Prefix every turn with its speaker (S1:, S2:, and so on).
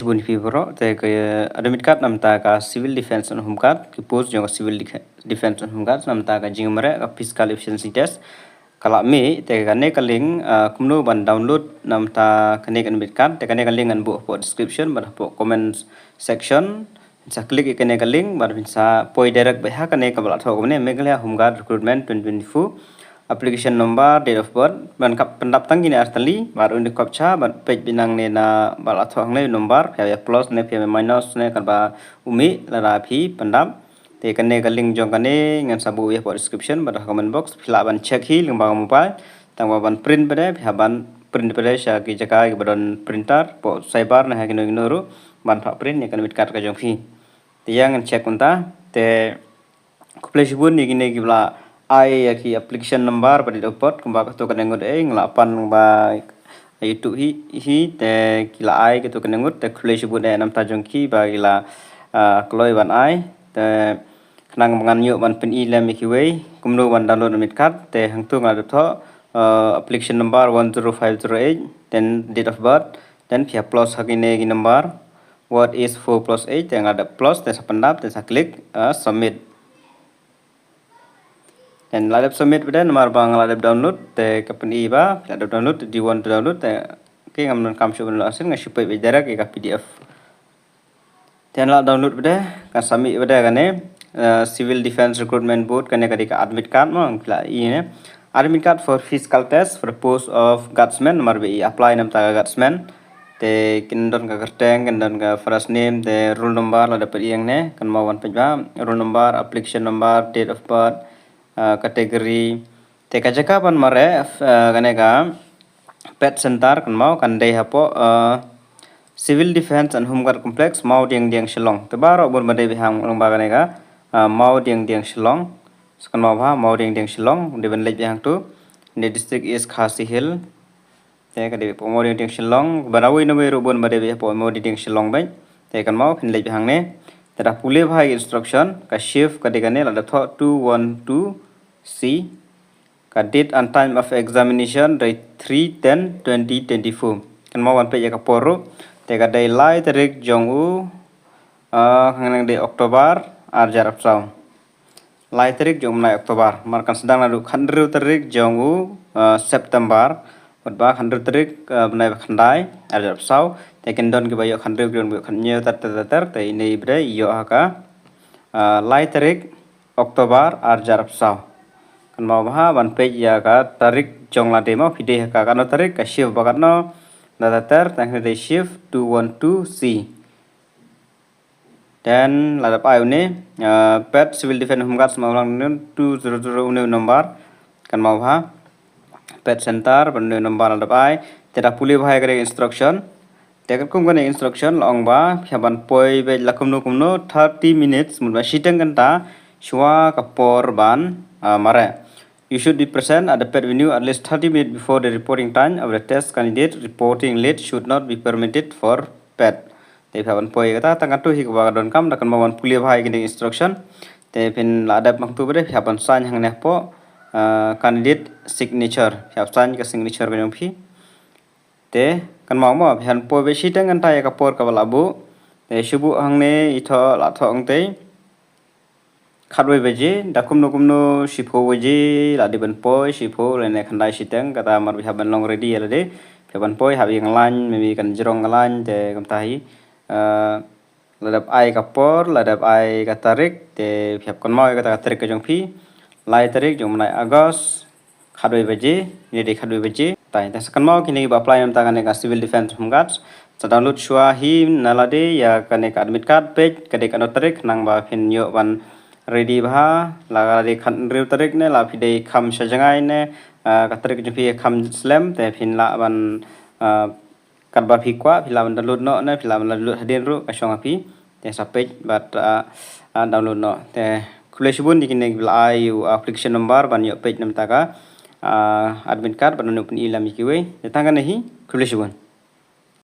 S1: shibun fibro te ke admit card namta ka civil defense and home card ki post jong civil defense and home card namta ka jingmare ka fiscal efficiency test kala me te ka ne ka link kumno ban download namta ka ne admit card te ka ne ka link an bu po description ban po comment section sa klik ka ne ka link ban sa poi direct ba ha ka ne ka bala tho ne meghalaya home guard recruitment 2024 application number date of birth ban kap pendap tanggi ni artali baru ni kapcha ban page binang ne na bala thong ne number ya plus ne phe minus ne kan ba umi la ra phi pendap te kan ne ka link jong kan ne ngan sabu ya description ban comment box phila ban check hi ling ba mobile tang ban print bade pha ban print bade sha ki jaka ki ban printer po cyber na ha ki no ru ban pha print ne kan mit kat ka jong phi te yang check unta te Khublei shibun ni gine gibla ai ki application number pada dapat kembang tu kena ngut ngelapan ba YouTube hi te kila ai ke tu kena ngut te Khublei shibun nam tajong ki ba kila kloi ban ai te kenang mangan yuk ban pen ilam ki wei kumno ban download mit card te hang tu ngala tho application number 10508 then date of birth then pia plus hakine ki number what is 4 plus 8 te ngada plus te sapandap te sa klik submit dan ladap submit pada nomor bang ladap download te company ba ladap download di want to download te ke ngam kam shu ban asin nga shupai be dara ke ka PDF dan la download pada ka submit pada ka ne civil defense recruitment board kane ka admit card mo kla I ne admit card for physical test for the post of guardsman nomor be apply nam ta guardsman te kindon ka kerteng kindon ka first name te roll number ladap yang ne kan mau wan pejba roll number application number date of birth kategori te kajaka pan mare kaneka pet center kan mau kan dei hapo civil defense and home guard complex mau diang shillong te baro bon bade bihang long ba kaneka mau diang shillong kan mau ba mau diang shillong de ben lej bihang tu the district is Khasi Hill te ka de po mau diang shillong barawi no be ro bon bade be po mau diang shillong bai te kan mau phin lej bihang ne te da pule bhai instruction ka shift ka de kan ne la tho 212 C. Date and time of examination day 3/10/2024. Kan mau wan pe ya kaporo te ka day lai tarik Jong ngang day Oktober arjar apsau. Lai tarik Jong nai Oktober markan sedang lalu khandru tarik Jong September ba khandru tarik nai khandai arjar apsau te kendon ke bayo khandru gon bu khanyo tar te nei bre yo haka lai tarik Oktober arjar apsau kan mau bah ban page ya ka tarik jong la demo video ka kan tarik ka shift bakat no data ter tang de shift 212 C dan la pa ini pet civil defense home guards mau lang 200 number kan mau bah pet center ban number la pa tera puli bhai kare instruction te kum kan instruction long ba phaban poi be la kumno 30 minutes mun ba sitang kan ta shwa kapor ban mare. You should be present at the pet venue at least 30 minutes before the reporting time of the test candidate. Reporting late should not be permitted for pet. Te phaban poi kata tang tu hi ka don kam dakan mawan puli bhai kini instruction. Te pin ladap mang tu bere phaban sign hang ne po candidate signature. Phab sign ka signature ka jong phi. Te kan mau mo phan poi be sitang kan ta ya ka por ka balabu. Te shubu hang ne itho la tho ang te khadwe beje da kumno shipo beje la de ban poi shipo le ne khandai siteng kata mar bi haban long ready la de ban poi habi yang lan maybe kan jerong lan te kam tai ladap ai kapor ladap ai ka tarik te phep kon moi kata tarik ka jong phi lai tarik jong nai agos khadwe beje ni de khadwe beje tai ta kan mau kini ba apply nam ta kan ka civil defense home guards sa download shua hi nalade ya kan ka admit card page ka de kan tarik nang ba phin yo ban ready bah la de khan rew tarik ne la phi kham sajangai ne ka tarik ju phi kham slam te phin la ban kan ba phi kwa phi la ban download no ne phi la ban download hadin ru ka shong phi te sa page but download no te Khublei shibun dikin ne bila ai application number ban yo page nam ta ka admit card ban no pun ilam ki we te tanga ne hi Khublei shibun